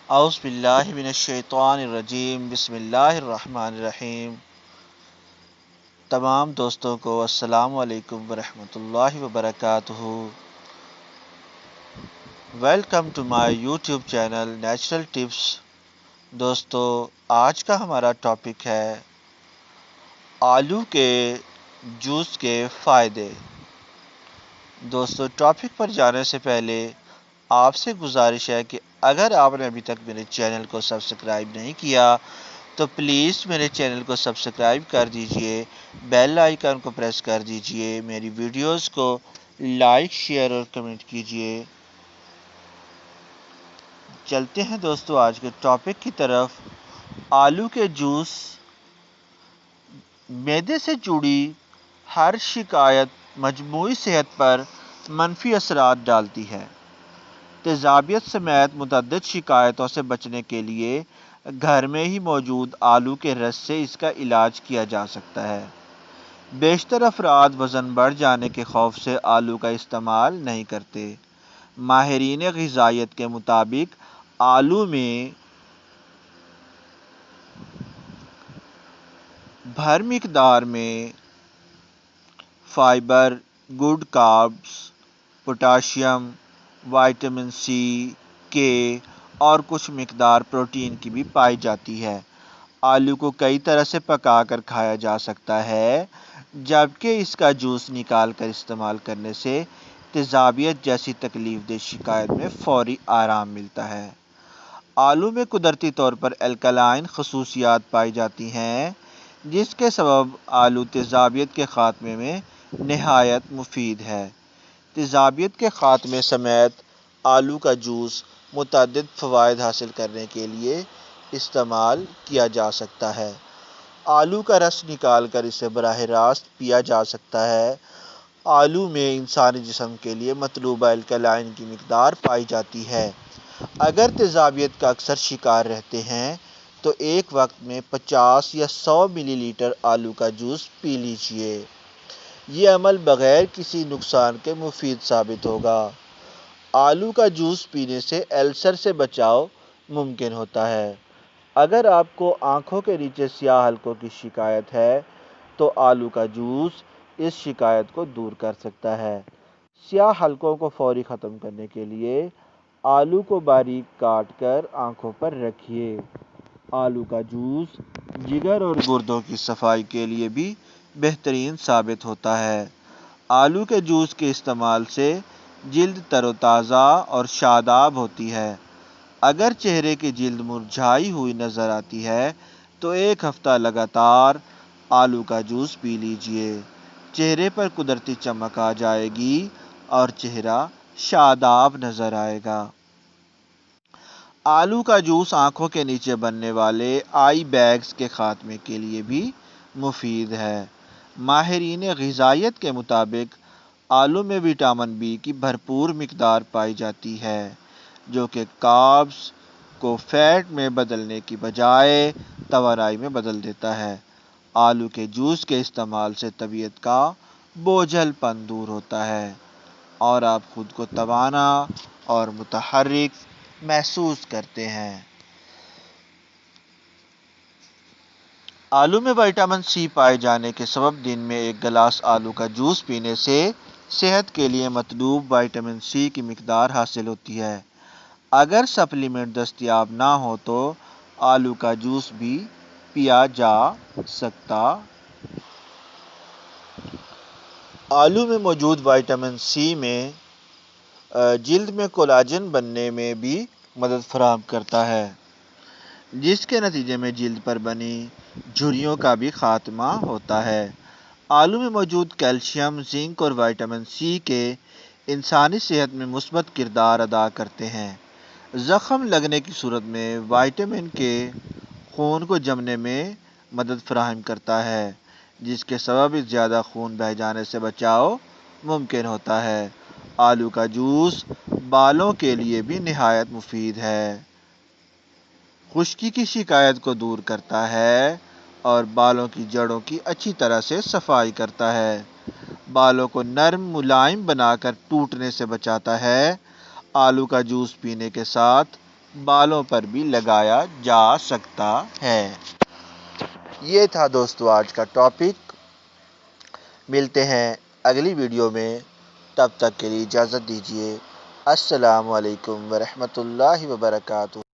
اعوذ باللہ من الشیطان الرجیم بسم اللہ الرحمن الرحیم۔ تمام دوستوں کو السلام علیکم ورحمۃ اللہ وبرکاتہ۔ Welcome to my YouTube channel natural tips. دوستو، آج کا ہمارا ٹاپک ہے آلو کے جوس کے فائدے۔ دوستو، ٹاپک پر جانے سے پہلے آپ سے گزارش ہے کہ اگر آپ نے ابھی تک میرے چینل کو سبسکرائب نہیں کیا تو پلیز میرے چینل کو سبسکرائب کر دیجئے، بیل آئیکن کو پریس کر دیجئے، میری ویڈیوز کو لائک، شیئر اور کمنٹ کیجئے۔ چلتے ہیں دوستو آج کے ٹاپک کی طرف۔ آلو کے جوس معدے سے جڑی ہر شکایت مجموعی صحت پر منفی اثرات ڈالتی ہے۔ تیزابیت سمیت متعدد شکایتوں سے بچنے کے لیے گھر میں ہی موجود آلو کے رس سے اس کا علاج کیا جا سکتا ہے۔ بیشتر افراد وزن بڑھ جانے کے خوف سے آلو کا استعمال نہیں کرتے۔ ماہرین غذائیت کے مطابق آلو میں بھر مقدار میں fibre, good carbs, potassium, vitamin C, K اور کچھ مقدار پروٹین کی بھی پائی جاتی ہے۔ آلو کو کئی طرح سے پکا کر کھایا جا سکتا ہے، جبکہ اس کا جوس نکال کر استعمال کرنے سے تیزابیت جیسی تکلیف دہ شکایت میں فوری آرام ملتا ہے۔ آلو میں قدرتی طور پر الکلائن خصوصیات پائی جاتی ہیں، جس کے سبب آلو تیزابیت کے خاتمے میں نہایت مفید ہے۔ تیزابیت کے خاتمے سمیت آلو کا جوس متعدد فوائد حاصل کرنے کے لیے استعمال کیا جا سکتا ہے۔ آلو کا رس نکال کر اسے براہ راست پیا جا سکتا ہے۔ آلو میں انسانی جسم کے لیے مطلوبہ الکلائن کی مقدار پائی جاتی ہے۔ اگر تیزابیت کا اکثر شکار رہتے ہیں تو ایک وقت میں 50 یا 100 ملی لیٹر آلو کا جوس پی لیجیے۔ یہ عمل بغیر کسی نقصان کے مفید ثابت ہوگا۔ آلو کا جوس پینے سے السر سے بچاؤ ممکن ہوتا ہے۔ اگر آپ کو آنکھوں کے نیچے سیاہ حلقوں کی شکایت ہے تو آلو کا جوس اس شکایت کو دور کر سکتا ہے۔ سیاہ حلقوں کو فوری ختم کرنے کے لیے آلو کو باریک کاٹ کر آنکھوں پر رکھیے۔ آلو کا جوس جگر اور گردوں کی صفائی کے لیے بھی بہترین ثابت ہوتا ہے۔ آلو کے جوس کے استعمال سے جلد تر و تازہ اور شاداب ہوتی ہے۔ اگر چہرے کی جلد مرجھائی ہوئی نظر آتی ہے تو ایک ہفتہ لگاتار آلو کا جوس پی لیجیے۔ چہرے پر قدرتی چمک آ جائے گی اور چہرہ شاداب نظر آئے گا۔ آلو کا جوس آنکھوں کے نیچے بننے والے آئی بیگز کے خاتمے کے لیے بھی مفید ہے۔ ماہرین غذائیت کے مطابق آلو میں وٹامن بی کی بھرپور مقدار پائی جاتی ہے، جو کہ کاربز کو فیٹ میں بدلنے کی بجائے توانائی میں بدل دیتا ہے۔ آلو کے جوس کے استعمال سے طبیعت کا بوجھل پن دور ہوتا ہے اور آپ خود کو توانا اور متحرک محسوس کرتے ہیں۔ آلو میں وٹامن سی پائے جانے کے سبب دن میں ایک گلاس آلو کا جوس پینے سے صحت کے لیے مطلوب وٹامن سی کی مقدار حاصل ہوتی ہے۔ اگر سپلیمنٹ دستیاب نہ ہو تو آلو کا جوس بھی پیا جا سکتا۔ آلو میں موجود وٹامن سی میں جلد میں کولاجن بننے میں بھی مدد فراہم کرتا ہے، جس کے نتیجے میں جلد پر بنی جھریوں کا بھی خاتمہ ہوتا ہے۔ آلو میں موجود کیلشیم، زنک اور وٹامن سی کے انسانی صحت میں مثبت کردار ادا کرتے ہیں۔ زخم لگنے کی صورت میں وٹامن کے خون کو جمنے میں مدد فراہم کرتا ہے، جس کے سبب زیادہ خون بہہ جانے سے بچاؤ ممکن ہوتا ہے۔ آلو کا جوس بالوں کے لیے بھی نہایت مفید ہے۔ خشکی کی شکایت کو دور کرتا ہے اور بالوں کی جڑوں کی اچھی طرح سے صفائی کرتا ہے۔ بالوں کو نرم ملائم بنا کر ٹوٹنے سے بچاتا ہے۔ آلو کا جوس پینے کے ساتھ بالوں پر بھی لگایا جا سکتا ہے۔ یہ تھا دوستو آج کا ٹاپک۔ ملتے ہیں اگلی ویڈیو میں، تب تک کے لیے اجازت دیجیے۔ السلام علیکم ورحمۃ اللہ وبرکاتہ۔